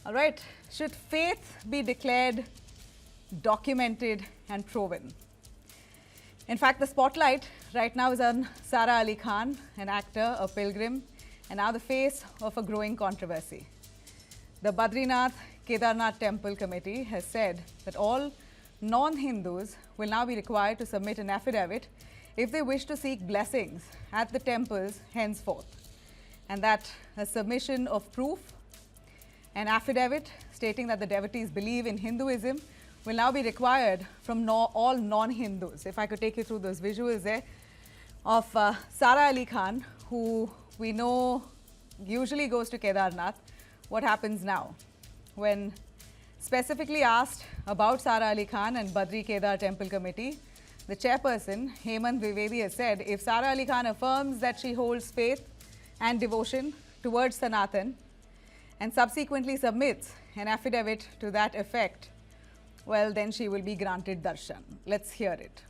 All right. Should faith be declared, documented, and proven? In fact, the spotlight right now is on Sara Ali Khan, an actor, a pilgrim, and now the face of a growing controversy. The Badrinath Kedarnath Temple Committee has said that all non-Hindus will now be required to submit an affidavit if they wish to seek blessings at the temples henceforth, and that a submission of proof, an affidavit stating that the devotees believe in Hinduism, will now be required from all non-Hindus. If I could take you through those visuals there of Sara Ali Khan, who we know usually goes to Kedarnath. What happens now? When specifically asked about Sara Ali Khan and Badri Kedar Temple Committee, the chairperson, Hemant Dwivedi, has said if Sara Ali Khan affirms that she holds faith and devotion towards Sanatan and subsequently submits an affidavit to that effect, well, then she will be granted darshan. Let's hear it.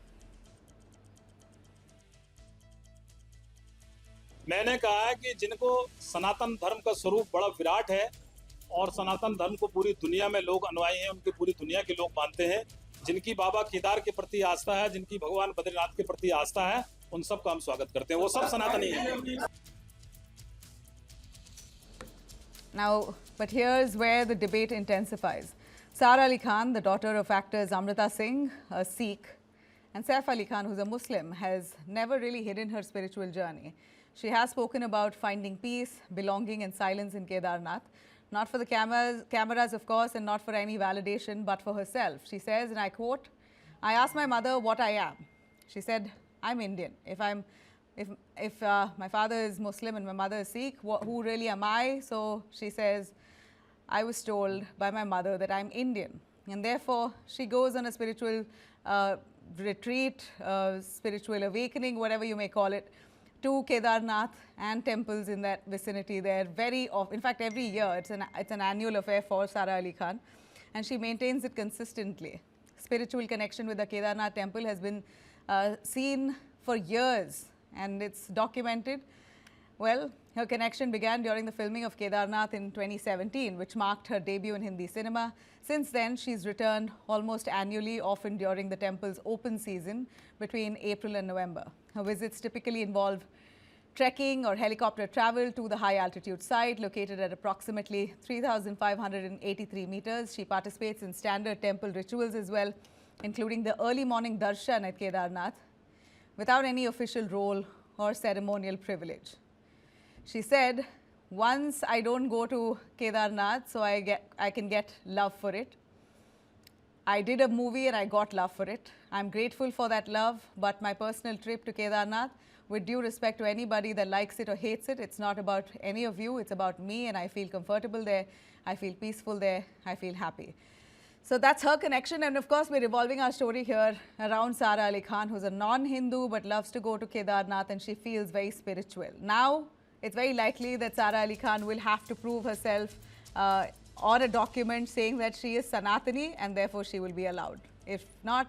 मैंने कहा है कि जिनको सनातन धर्म का स्वरूप बड़ा विराट है और सनातन धर्म को पूरी दुनिया में लोग अनुयायी हैं, उनकी पूरी दुनिया के लोग मानते हैं, जिनकी बाबा केदार के प्रति आस्था है, जिनकी भगवान बद्रीनाथ के प्रति आस्था है, उन सबका हम स्वागत करते हैं। वो सब सनातनी हैं। Now, but here's where the debate intensifies. Sara Ali Khan, the daughter of actors Amrita Singh, a Sikh, and Saif Ali Khan, who's a Muslim, has never really hidden her spiritual journey. She has spoken about finding peace, belonging and silence in Kedarnath, not for the cameras of course, and not for any validation, but for herself. She says, and I quote, "I asked my mother what I am. She said, I'm Indian. If my father is Muslim and my mother is Sikh, who really am I?" So she says, I was told by my mother that I'm Indian, and therefore she goes on a spiritual retreat, spiritual awakening, whatever you may call it, to Kedarnath and temples in that vicinity there very often. In fact, every year it's an annual affair for Sara Ali Khan, and she maintains it consistently. Spiritual connection with the Kedarnath temple has been seen for years, and it's documented. Well, her connection began during the filming of Kedarnath in 2017, which marked her debut in Hindi cinema. Since then, she's returned almost annually, often during the temple's open season between April and November. Her visits typically involve trekking or helicopter travel to the high altitude site located at approximately 3,583 meters. She participates in standard temple rituals as well, including the early morning darshan at Kedarnath, without any official role or ceremonial privilege. She said, once I don't go to Kedarnath, so I can get love for it. I did a movie and I got love for it. I'm grateful for that love, but my personal trip to Kedarnath, with due respect to anybody that likes it or hates it, it's not about any of you, it's about me, and I feel comfortable there, I feel peaceful there, I feel happy. So that's her connection, and of course we're revolving our story here around Sara Ali Khan, who's a non-Hindu but loves to go to Kedarnath, and she feels very spiritual. Now, it's very likely that Sara Ali Khan will have to prove herself on a document saying that she is Sanatani, and therefore she will be allowed. If not,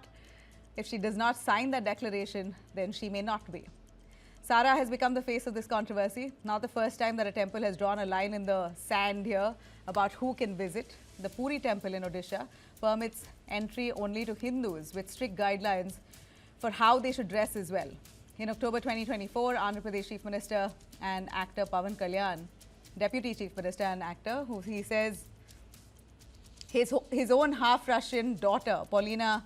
if she does not sign that declaration, then she may not be. Sara has become the face of this controversy. Not the first time that a temple has drawn a line in the sand here about who can visit. The Puri temple in Odisha permits entry only to Hindus with strict guidelines for how they should dress as well. In October 2024, Andhra Pradesh Chief Minister and actor Pawan Kalyan, Deputy Chief Minister and actor, who he says his own half-Russian daughter, Paulina,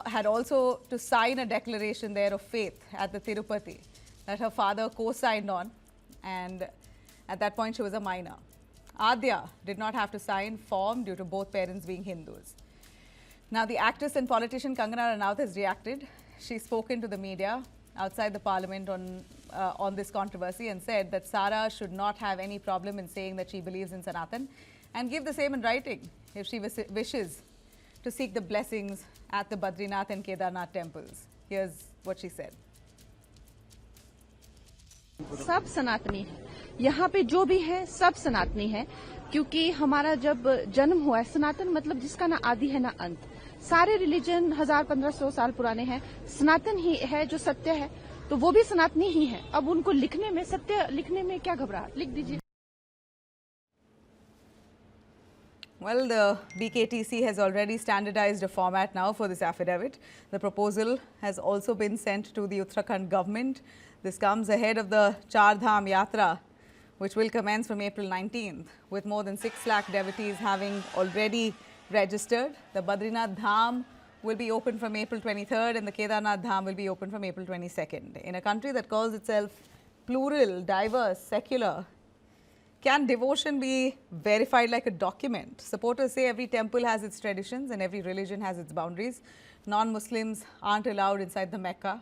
had also to sign a declaration there of faith at the Tirupati that her father co-signed on, and at that point she was a minor. Adya did not have to sign form due to both parents being Hindus. Now the actress and politician Kangana Ranaut has reacted. She's spoken to the media outside the parliament on this controversy and said that Sara should not have any problem in saying that she believes in Sanatan, and give the same in writing if she wishes to seek the blessings at the Badrinath and Kedarnath temples. Here's what she said. सब सनातनी है, यहाँ पे जो भी है सब सनातनी है, क्योंकि हमारा जब जन्म हुआ है, सनातन मतलब जिसका ना आदि है ना अंत। सारे रिलीजन 1000-1500 साल पुराने हैं, सनातन ही है जो सत्य है, तो वो भी सनातनी ही है। अब उनको लिखने में, सत्य लिखने में क्या घबराहट, लिख दीजिए। Well, the BKTC has already standardized a format now for this affidavit. The proposal has also been sent to the Uttarakhand government. This comes ahead of the Char Dham Yatra, which will commence from April 19th, with more than 6 lakh devotees having already registered. The Badrinath Dham will be open from April 23rd and the Kedarnath Dham will be open from April 22nd. In a country that calls itself plural, diverse, secular, can devotion be verified like a document? Supporters say every temple has its traditions and every religion has its boundaries. Non-Muslims aren't allowed inside the Mecca.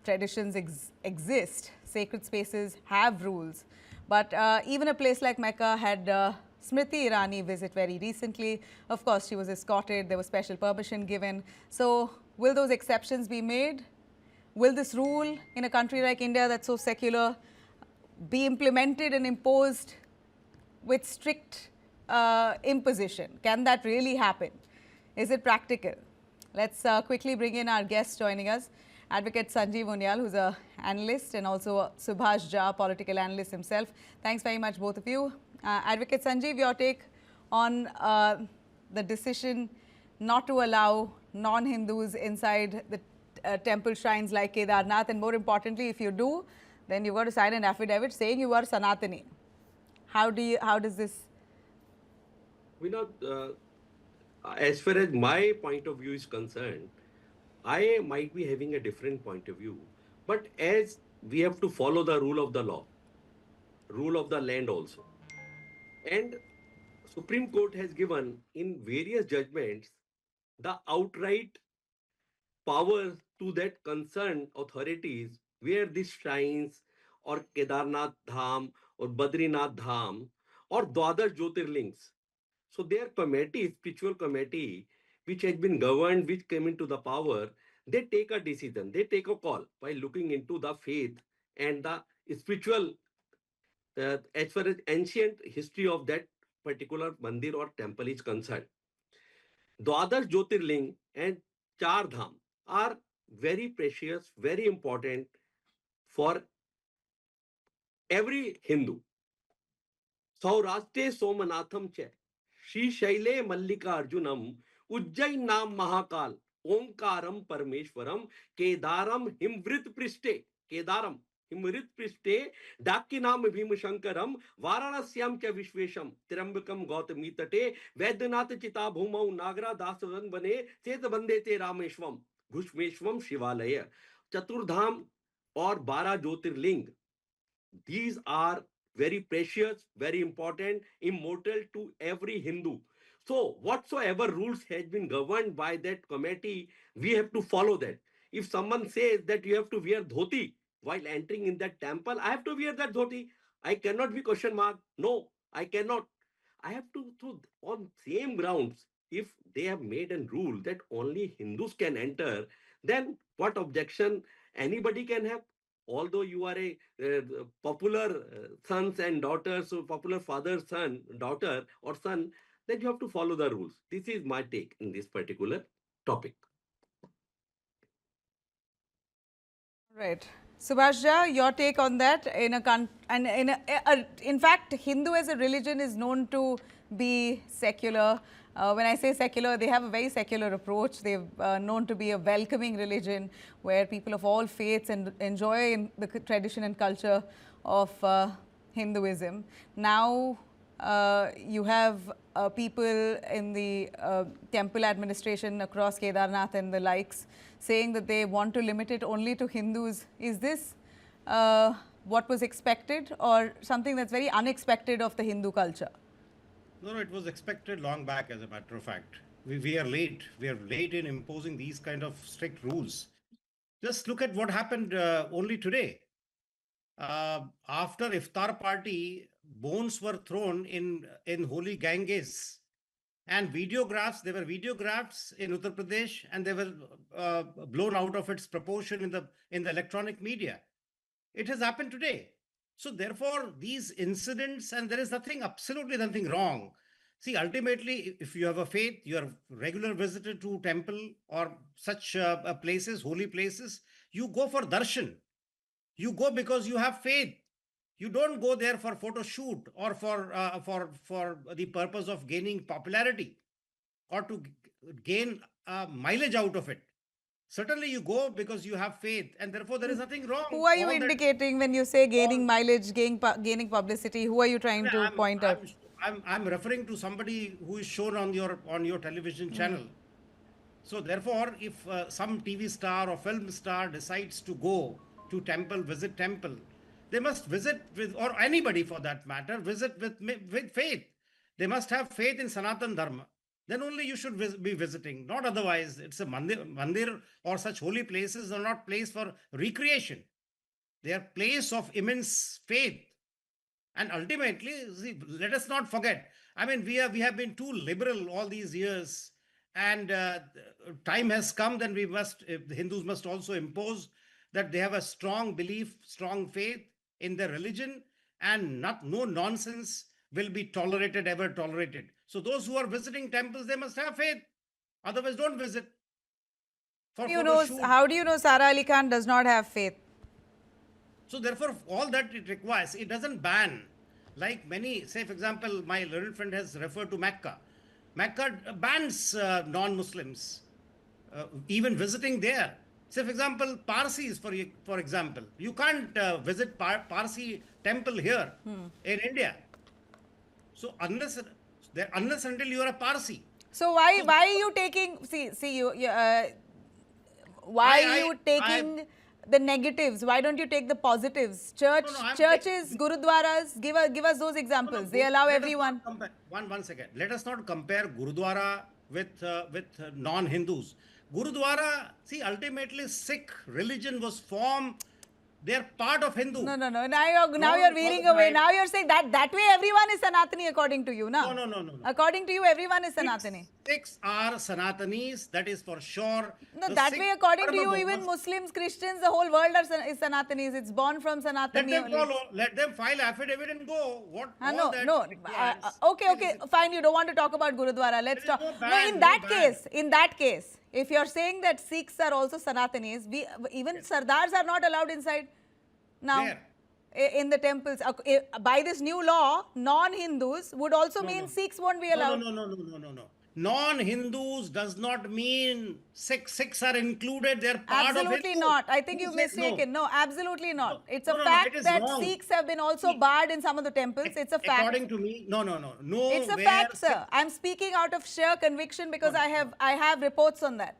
Traditions exist. Sacred spaces have rules. But even a place like Mecca had Smriti Irani visit very recently. Of course, she was escorted. There was special permission given. So will those exceptions be made? Will this rule in a country like India that's so secular be implemented and imposed with strict imposition? Can that really happen? Is it practical? Let's quickly bring in our guest joining us, Advocate Sanjeev Unyal, who's an analyst, and also Subhash Jha, political analyst himself. Thanks very much, both of you. Advocate Sanjeev, your take on the decision not to allow non-Hindus inside the temple shrines like Kedarnath, and more importantly, if you do, then you've got to sign an affidavit saying you are Sanatani. How does this? As far as my point of view is concerned, I might be having a different point of view, but as we have to follow the rule of the law, rule of the land also. And Supreme Court has given in various judgments the outright power to that concerned authorities where these shrines or Kedarnath Dham or Badrinath Dham or Dwadash Jyotirlings. So their committee, spiritual committee, which has been governed, which came into the power, they take a decision, they take a call by looking into the faith and the spiritual, as far as ancient history of that particular mandir or temple is concerned. Dwadash Jyotirling and Char Dham are very precious, very important for every Hindu. Saurashtre Somanatham Che, Shri Shaile Mallika Arjunam, Ujjain Nam Mahakal, Omkaram Parameshwaram, Kedaram Himvrit Priste, Kedaram Himvrit Priste, Dakinam Bhimashankaram, Varanasyam Cha Vishvesham, Tirambakam Gautami Tate, Vedanath Chita Bhumau Nagra Dasavan Bane, Cheta Bandete Rameshwam, Ghushmeshwam Shivalaya, Chaturdham or Bara Jyotirling. These are very precious, very important, immortal to every Hindu. So whatsoever rules has been governed by that committee, we have to follow that. If someone says that you have to wear dhoti while entering in that temple, I have to wear that dhoti. I cannot be question mark. No, I cannot. I have to, so on same grounds, if they have made a rule that only Hindus can enter, then what objection anybody can have? Although you are a popular sons and daughters, so popular father, son, daughter, or son, then you have to follow the rules. This is my take in this particular topic. Right. Subhash Jha, your take on that? In fact, Hindu as a religion is known to be secular. When I say secular, they have a very secular approach. They're known to be a welcoming religion where people of all faiths enjoy the tradition and culture of Hinduism. Now, you have people in the temple administration across Kedarnath and the likes saying that they want to limit it only to Hindus. Is this what was expected or something that's very unexpected of the Hindu culture? No, it was expected long back, as a matter of fact. We are late. We are late in imposing these kind of strict rules. Just look at what happened only today. After iftar party, bones were thrown in holy Ganges, and videographs. There were videographs in Uttar Pradesh, and they were blown out of its proportion in the electronic media. It has happened today. So therefore, these incidents, and there is absolutely nothing wrong. See, ultimately, if you have a faith, you are a regular visitor to temple or such places, holy places, you go for darshan. You go because you have faith. You don't go there for photo shoot or for the purpose of gaining popularity or to gain mileage out of it. Certainly, you go because you have faith, and therefore there is nothing wrong. Who are you All that- indicating when you say gaining mileage, gaining publicity? Who are you trying to point out? I'm referring to somebody who is shown on your television channel. So therefore, if some TV star or film star decides to go to temple, visit temple, they must visit with, or anybody for that matter, visit with faith. They must have faith in Sanatan Dharma. Then only you should be visiting, not otherwise. It's a mandir or such holy places are not place for recreation. They are place of immense faith. And ultimately, see, let us not forget. I mean, we have been too liberal all these years, and time has come. Then we must, the Hindus must also impose that they have a strong belief, strong faith in their religion, and no nonsense will be ever tolerated. So those who are visiting temples, they must have faith. Otherwise, don't visit. How do you know Sara Ali Khan does not have faith? So therefore, all that it requires, it doesn't ban. Like many, say for example, my learned friend has referred to Mecca. Mecca bans non-Muslims even visiting there. Say for example, Parsis, for example, you can't visit Parsi temple here in India. So unless until you are a Parsi. So why are you taking? Why are you taking the negatives? Why don't you take the positives? Churches, gurudwaras. Give us those examples. They allow everyone. One second. Let us not compare Gurudwara with non-Hindus. Gurudwara, see, ultimately Sikh religion was formed. They are part of Hindu. No. Now you're veering away. Now you're saying that way everyone is Sanatani according to you, no? No. According to you, everyone is Sanatani. Sikhs are Sanatanis, that is for sure. No, that way according to you, even Muslims, Christians, the whole world is Sanatanis. It's born from Sanatani. Let them follow. Let them file affidavit and go. Okay, fine. You don't want to talk about Gurudwara. Let's talk. In that case, if you're saying that Sikhs are also Sanatanis, even Sardars are not allowed inside now. Where? In the temples. By this new law, non-Hindus would also mean Sikhs won't be allowed. No. Non-Hindus does not mean Sikhs are included. They're part Absolutely of Hindu. not. I think you've mistaken. No, absolutely not. It's a fact that wrong. Sikhs have been also barred in some of the temples. It's a fact. According to me, no. It's a fact, sir. I'm speaking out of sheer conviction because I have reports on that.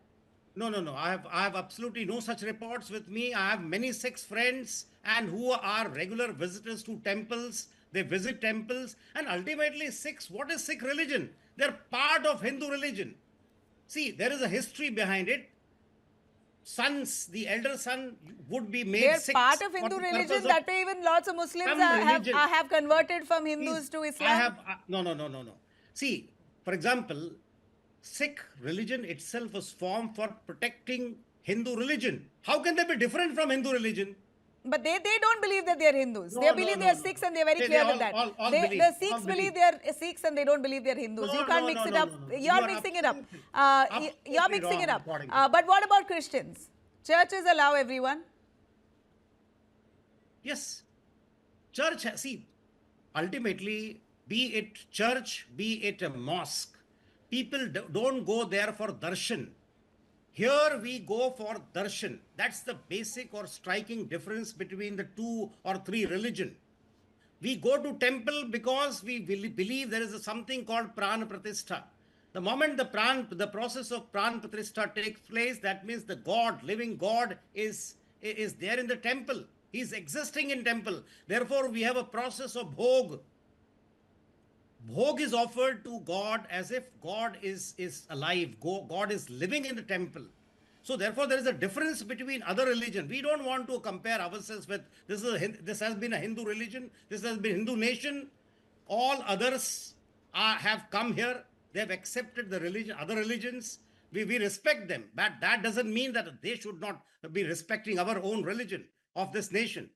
No. I have absolutely no such reports with me. I have many Sikh friends and who are regular visitors to temples. They visit temples, and ultimately Sikhs. What is Sikh religion? They're part of Hindu religion. See, there is a history behind it. Sons, the elder son would be made They're Sikhs part of for Hindu the religion. purpose of That way, even lots of Muslims some religion. have converted from Hindus to Islam. No. See, for example, Sikh religion itself was formed for protecting Hindu religion. How can they be different from Hindu religion? But they don't believe that they are Hindus. They believe they are Sikhs and they are very They clear all- with that. all The believe, Sikhs all believe believe. they are Sikhs and they don't believe they are Hindus. You can't mix it up. You're mixing it up. You're mixing it up. But what about Christians? Churches allow everyone. Yes. Church, see, ultimately, be it church, be it a mosque, people don't go there for darshan. Here we go for darshan. That's the basic or striking difference between the two or three religion. We go to temple because we believe there is something called pran pratishtha. The moment the process of pran pratishtha takes place, that means the God, living God is there in the temple. He's existing in temple. Therefore, we have a process of bhog. Bhog is offered to God as if God is alive. God is living in the temple. So therefore, there is a difference between other religion. We don't want to compare ourselves with this has been a Hindu religion. This has been Hindu nation. All others have come here. They have accepted the religion, other religions. We respect them. But that doesn't mean that they should not be respecting our own religion of this nation.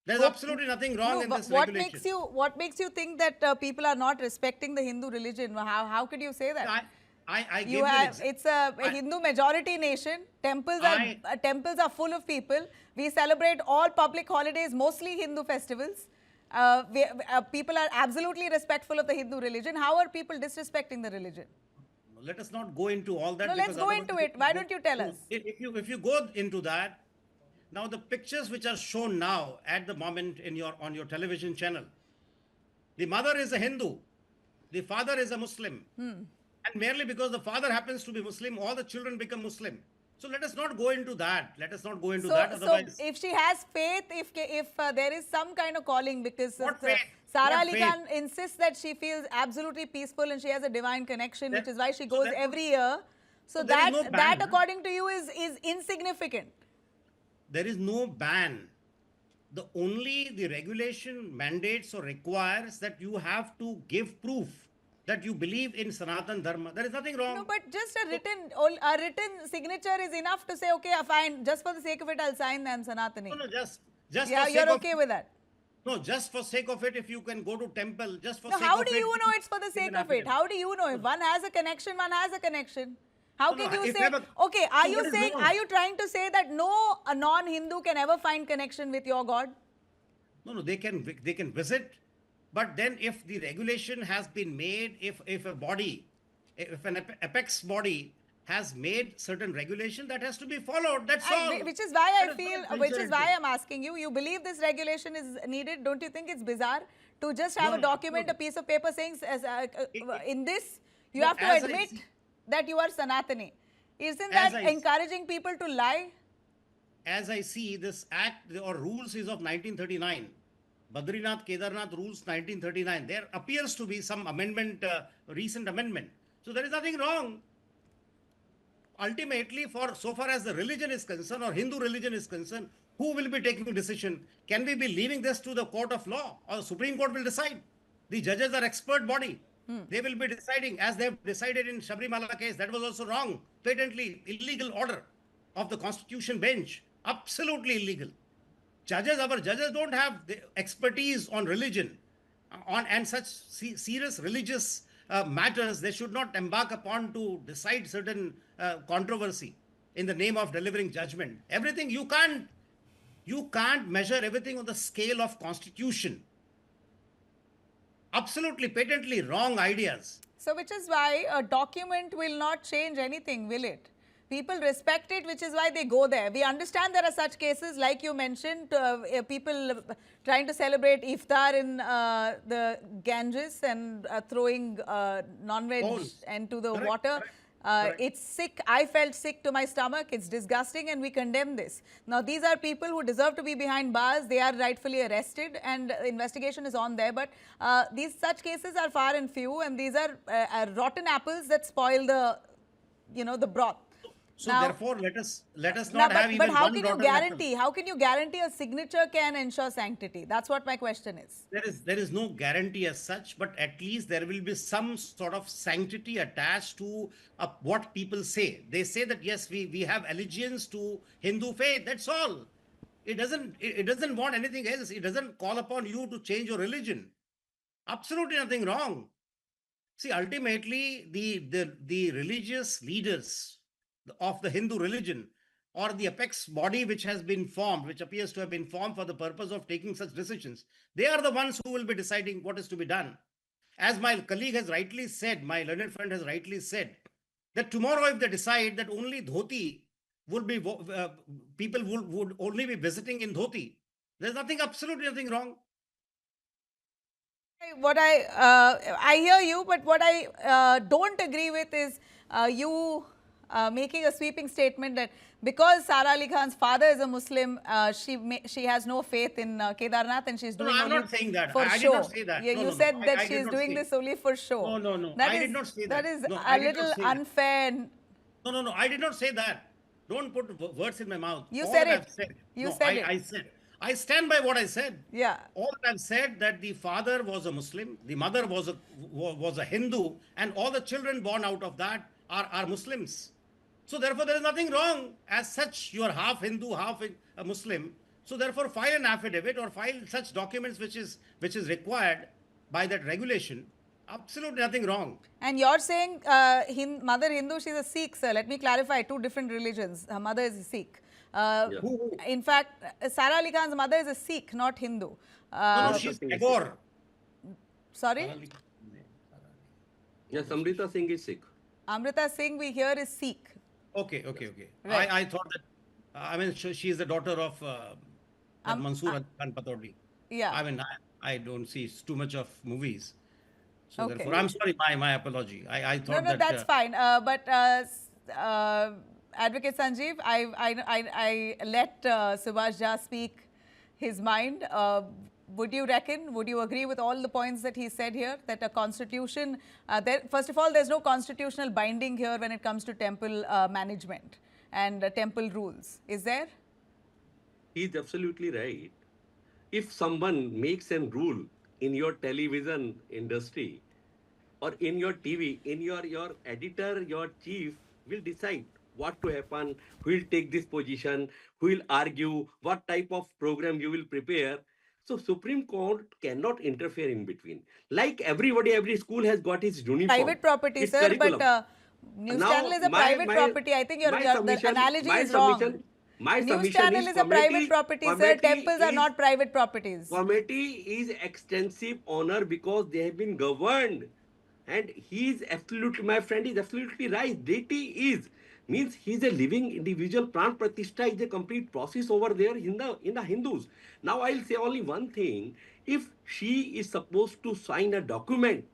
There's absolutely nothing wrong in this regulation. What makes you think that people are not respecting the Hindu religion? How could you say that? I gave You you an have example. it's a I- Hindu majority nation. I- Temples are full of people. We celebrate all public holidays, mostly Hindu festivals. People are absolutely respectful of the Hindu religion. How are people disrespecting the religion? Let us not go into all that. No, let's because go otherwise into if it. you Why go- don't you tell no, us? If you go into that, now the pictures which are shown now at the moment in your on your television channel, the mother is a Hindu, the father is a Muslim, and merely because the father happens to be Muslim, all the children become Muslim. So let us not go into that. Let us not go into that. So Otherwise, if she has faith, if there is some kind of calling, because What faith? Sara What Ali faith? Khan insists that she feels absolutely peaceful and she has a divine connection, which That- is why she so goes that- every year. So so there is no that ban, huh? according to you is insignificant. there is no ban. The regulation mandates or requires that you have to give proof that you believe in Sanatan Dharma. There is nothing wrong. No, but just a written signature is enough to say, okay, fine, just for the sake of it, I'll sign them, Sanatani. No, just Yeah, for you're sake okay of, with that. no, just for sake of it, if you can go to temple, just for No, sake how of do it. you know it's for the give sake an of it? affidavit. How do you know? If one has a connection, one has a connection. How No, can no, you if say, ever- okay, are So you what is saying, wrong? are you trying to say that no a non-Hindu can ever find connection with your God? No, they can visit, but then if the regulation has been made, if a body, if an apex body has made certain regulation, that has to be followed. That's all. Which is why That I is feel, not which is venture why into. I'm asking you, you believe this regulation is needed? Don't you think it's bizarre to just have No, a no, document, no. a piece of paper saying, in this, you no, have to as I admit see- that you are Sanatani. Isn't As that I- encouraging people to lie? As I see, this act or rules is of 1939. Badrinath Kedarnath rules 1939. There appears to be some amendment, recent amendment. So there is nothing wrong. Ultimately, for so far as the religion is concerned or Hindu religion is concerned, who will be taking decision? Can we be leaving this to the court of law or the Supreme Court will decide? The judges are expert body. They will be deciding as they have decided in Sabrimala case. That was also wrong, patently illegal order of the Constitution bench. Absolutely illegal. Our judges don't have the expertise on religion, on and such serious religious matters. They should not embark upon to decide certain controversy in the name of delivering judgment. Everything you can't measure everything on the scale of constitution. Absolutely patently wrong ideas. So, which is why a document will not change anything, will it? People respect it, which is why they go there. We understand there are such cases, like you mentioned, people trying to celebrate iftar in the Ganges and throwing non-veg Bones. into the Correct, water. correct. Correct. It's sick. I felt sick to my stomach. It's disgusting, and we condemn this. Now, these are people who deserve to be behind bars. They are rightfully arrested, and investigation is on there. But these such cases are far and few, and these are rotten apples that spoil the broth. So Now- therefore, let us Now, not have even but how one can you daughter left. guarantee? How can you guarantee a signature can ensure sanctity? That's what my question is. There is no guarantee as such, but at least there will be some sort of sanctity attached to what people say. They say that yes, we have allegiance to Hindu faith. That's all. It doesn't want anything else. It doesn't call upon you to change your religion. Absolutely nothing wrong. See, ultimately, the religious leaders of the Hindu religion or the apex body which has been formed, which appears to have been formed for the purpose of taking such decisions, they are the ones who will be deciding what is to be done. As my colleague has rightly said, my learned friend has rightly said, that tomorrow if they decide that only dhoti would be, people would only be visiting in dhoti, there's absolutely nothing wrong. I hear you, but what I don't agree with is you making a sweeping statement that because Sara Ali Khan's father is a Muslim, she has no faith in Kedarnath and she's No, doing I'm only not saying that. for I did show. not say that. Yeah, No, you no, no. said that I she did is not doing say. this only for show. No. That I is- did not say That that. is No, a I did not little say that. unfair. No. I did not say that. Don't put words in my mouth. You All said that it. I've said. You No, said it. I said. I stand by what I said. Yeah. All that I've said that the father was a Muslim, the mother was a Hindu, and all the children born out of that are Muslims. So therefore, there is nothing wrong. As such, you are half Hindu, half a Muslim. So therefore, file an affidavit or file such documents which is required by that regulation. Absolutely nothing wrong. And you're saying Mother Hindu, she's a Sikh, sir. Let me clarify, two different religions. Her mother is a Sikh. In fact, Sara Ali Khan's mother is a Sikh, not Hindu. No, she's Tagore. Sorry? Yes, Amrita Singh is Sikh. Amrita Singh, we hear, is Sikh. Okay. Right. I thought that, I mean, she is the daughter of Mansoor Khan Patodi. Yeah. I mean, I don't see too much of movies. So Okay. therefore, I'm sorry, my apology. I thought No, that. that's fine. But Advocate Sanjeev, I let Subhash Jha speak his mind. Would you agree with all the points that he said here? That a constitution, first of all, there's no constitutional binding here when it comes to temple management and temple rules. Is there? He's absolutely right. If someone makes a rule in your television industry or in your TV, in your editor, your chief will decide what to happen, who will take this position, who will argue, what type of program you will prepare. So Supreme Court cannot interfere in between. Like everybody, every school has got its uniform. Private property, its sir, curriculum. but News Now, channel is a private property. I think the analogy is wrong. News channel is a private property, sir. Temples are not private properties. Committee is extensive honor because they have been governed. And he is absolutely, my friend is absolutely right. Deity is, means he is a living individual. Pran Pratishtha is a complete process over there in the Hindus. Now I'll say only one thing. If she is supposed to sign a document,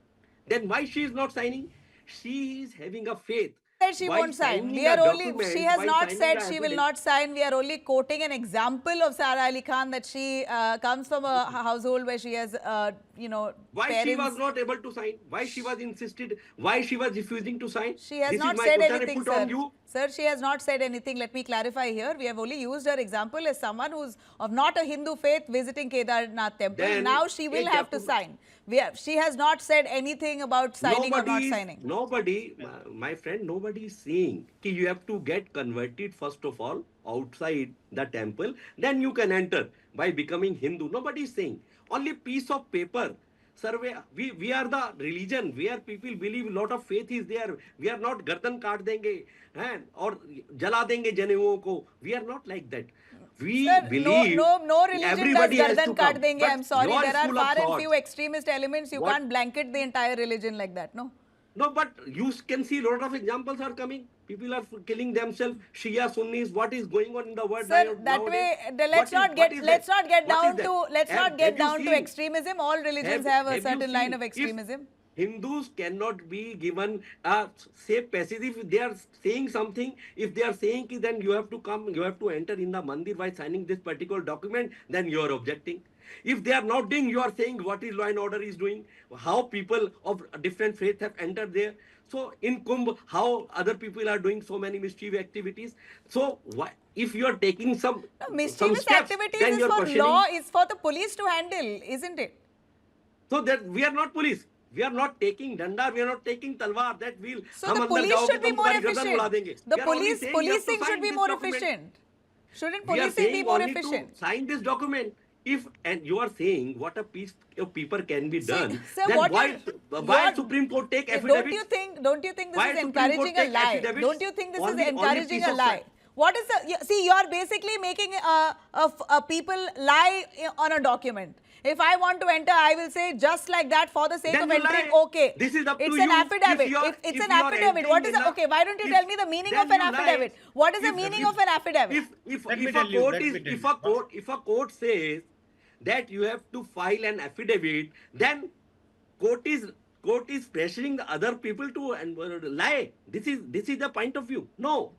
then why she is not signing? She is having a faith. Said she won't sign. We are only. She has not said she will not sign. We are only quoting an example of Sara Ali Khan that she comes from a household where she has, Why parents. she was not able to sign? Why she was insisted? Why she was refusing to sign? She has This not is my said question I anything, put sir. on you. Sir, she has not said anything. Let me clarify here. We have only used her example as someone who's of not a Hindu faith visiting Kedarnath temple. Then Now she will a have to sign. She has not said anything about signing or not signing. Nobody, my friend, nobody is saying that you have to get converted first of all outside the temple, then you can enter by becoming Hindu. Nobody is saying. Only piece of paper. Sir, we are the religion where people believe a lot of faith is there. We are not gardan kaat denge or jala denge janevuon ko. We are not like that. We Sir, believe no religion everybody does has to gardan kaat come. denge. But I'm sorry. your There are school of far and thought- few extremist elements. You What- can't blanket the entire religion like that, no? No, but you can see a lot of examples are coming. People are killing themselves. Shia, Sunnis. What is going on in the world? Sir, that way, let's not get down to extremism. All religions have a certain line of extremism. Hindus cannot be given a safe passage if they are saying something. If they are saying ki, then you have to come, you have to enter in the mandir by signing this particular document, then you are objecting. If they are not doing, you are saying what is law and order is doing, how people of different faith have entered there. So in Kumbh, how other people are doing so many mischievous activities. So if you are taking some Mischievous steps, activities then is you are for questioning. law, is for the police to handle, isn't it? So that we are not police. We are not taking danda, we are not taking talwar. That will. So the police should be more efficient. The policing should be more efficient. Shouldn't policing be more efficient? Sign this document. If and you are saying what a piece of paper can be done, Sir, then why Supreme Court take affidavits? Don't you think this Why is Supreme Court encouraging a take lie? affidavits? Don't you think this is Only encouraging piece a of lie? fact. What is the? See, you are basically making a people lie on a document. If I want to enter, I will say just like that for the sake Then of you entering. lie. Okay, This is up to it's you. an affidavit. If It's an you are affidavit. What is entering the? in Okay, why don't you if- tell me the meaning then of an you lie. affidavit? What is the If- meaning if- of an affidavit? If Let me a tell you, court let me is tell if a court says that you have to file an affidavit, then court is pressuring the other people to lie. This is the point of view. No,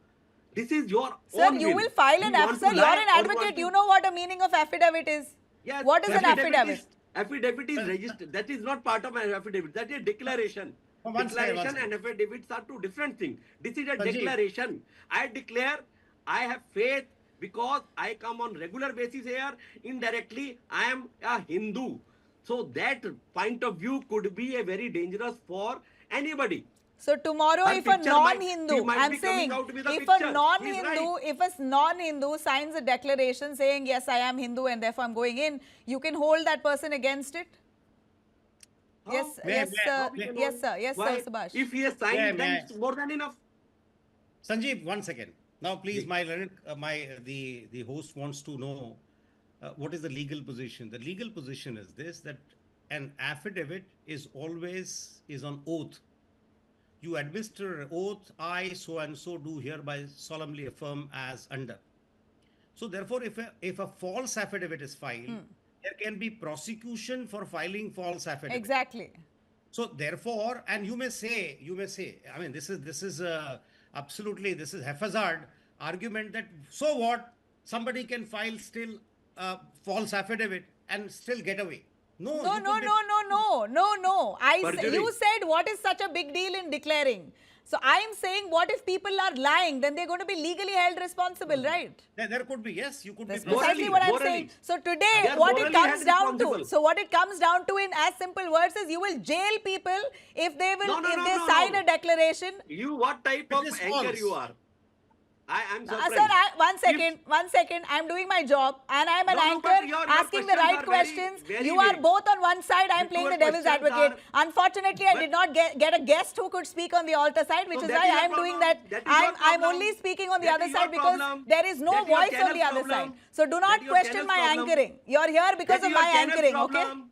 this is your Sir, own you will. will file an You want affidavit. to Sir, you're lie an or advocate. want to- You know what a meaning of affidavit is. Yes, What is an affidavit? Affidavit is registered. That is not part of an affidavit. That is declaration. One second. Declaration and affidavits are two different things. This is a Sanjeev. declaration. I declare I have faith because I come on regular basis here. Indirectly, I am a Hindu. So that point of view could be a very dangerous for anybody. So tomorrow, Her if a picture might- non-Hindu, he might I'm be coming saying, out with a if picture. a He's non-Hindu, right. if a non-Hindu signs a declaration saying, yes, I am Hindu and therefore I'm going in, you can hold that person against it? Yes, May- yes, may- sir. may- Yes, sir. Yes, Why? sir, Subhash. If he has signed, Yeah, then may I- it's more than enough. Sanjeev, 1 second. Now, please, Ji. my learned, the host wants to know what is the legal position. The legal position is this: that an affidavit is always on oath. You administer an oath. I so and so do hereby solemnly affirm as under. So, therefore, if a false affidavit is filed, there can be prosecution for filing false affidavit. Exactly. So therefore, and you may say, I mean, this is absolutely, this is haphazard argument that so what, somebody can file still false affidavit and still get away. No, No, you no, could be- no, no, no, no, no. Perjury. You said what is such a big deal in declaring. So I am saying, what if people are lying? Then they're going to be legally held responsible, right? There could be, yes, you could That's be. precisely Morally, what I'm morally. saying. So today, They are what it morally comes held down to, responsible. so what it comes down to in as simple words is you will jail people if they will, No, if no, they no, sign no. a declaration. You, what type It of is anchor false. you are? I'm surprised. Sir, one second. I'm doing my job and I'm an No, no, anchor but your asking the questions right are questions. very You are vague. both on one side. I'm Your playing the devil's questions advocate. are- Unfortunately, I But- did not get a guest who could speak on the altar side, which So is that why is your I'm doing problem. that. That is your I'm problem. only speaking on the That other is your side because problem. there is no That is your voice on the channel's other side. problem. So do That not is your question channel's my problem. anchoring. You're here because That of is your my channel's anchoring, okay? problem.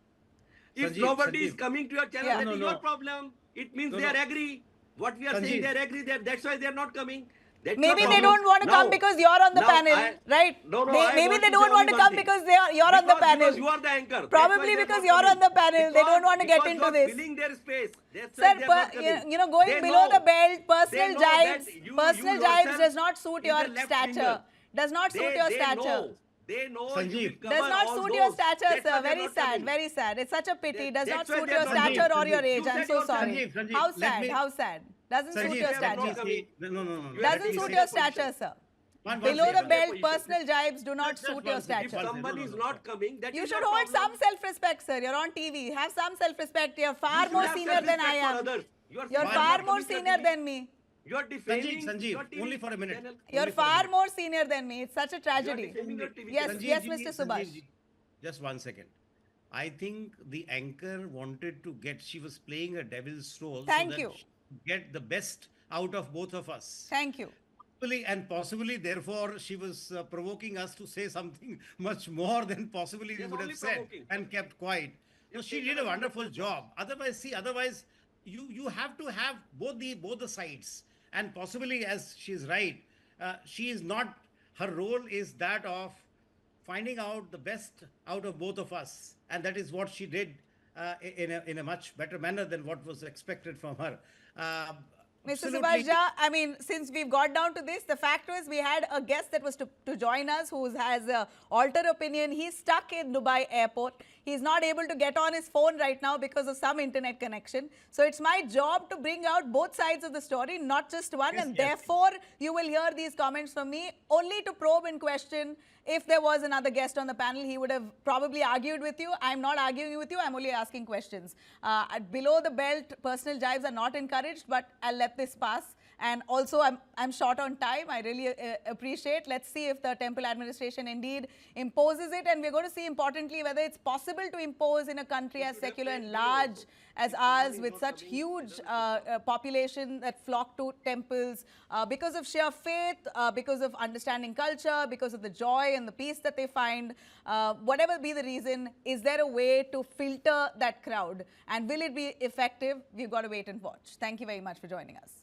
If Sanjeev, nobody is Sanjeev. coming to your channel, Yeah. that No, is no. your problem. It means No, they no. are agree. What we are saying, Sanjeev. they are agree. That's why they are not coming. That's Maybe your they problem. don't want to come Now- because you're on the now panel, I- right? No, no, Maybe want they to don't say want to only come one thing. because you're on the panel. Because you are the anchor. That's Probably why they are because not you're on coming. the panel. They don't want to get Because into you are this. filling their space. That's Sir, why they are not coming. going They below know. the belt, They personal know that jibes, you jibes yourself does not suit is your a left stature. winger. Does not suit your stature. Know. They know Sanjeev. you will Does cover not all suit those. your stature, That's sir. why they are Very not sad, coming. very sad. It's such a pity. Does not That's why suit they are your not stature coming. or your Sanjeev, age. you I'm said so yourself. sorry. Sanjeev, How let sad, me- how sad. Doesn't suit Sanjeev, your they are not stature. coming. No. You Doesn't have to suit say your the position. stature, sir. One Below the second. belt, position. personal jibes do not Just suit your one second. If stature. somebody is not coming, that You is should your hold problem. some self-respect, sir. You're on TV. Have some self-respect. You're far You should more have senior than I self-respect for am. others. You are You're saying far not more coming to senior TV. than me. You are defaming Sanjeev, your TV only for a minute. channel. You're Only for a far minute. more senior than me. It's such a You are tragedy. defaming your TV Yes, channel. yes, Sanjeev Mr. ji, Subhash. Sanjeev ji, just 1 second. I think the anchor wanted to she was playing a devil's role Thank so that you. she could get the best out of both of us. Thank you. Possibly, therefore, she was provoking us to say something much more than possibly we Yes, would only have said provoking. and kept quiet. So Yes, she they did a were wonderful job. Otherwise, you have to have both the sides. And possibly, as she is right, she is not. Her role is that of finding out the best out of both of us, and that is what she did in a much better manner than what was expected from her. Mr. Absolutely- Subhash Jha, I mean, since we've got down to this, the fact was we had a guest that was to join us who has a alter opinion. He's stuck in Dubai airport. He's not able to get on his phone right now because of some internet connection. So it's my job to bring out both sides of the story, not just one. Yes, and yes. therefore, you will hear these comments from me only to probe and question. If there was another guest on the panel, he would have probably argued with you. I'm not arguing with you. I'm only asking questions. Below the belt, personal jibes are not encouraged, but I'll let this pass. And also, I'm short on time. I really appreciate. Let's see if the temple administration indeed imposes it. And we're going to see, importantly, whether it's possible to impose in a country as secular and large as ours, with such huge population that flock to temples because of sheer faith, because of understanding culture, because of the joy and the peace that they find. Whatever be the reason, is there a way to filter that crowd? And will it be effective? We've got to wait and watch. Thank you very much for joining us.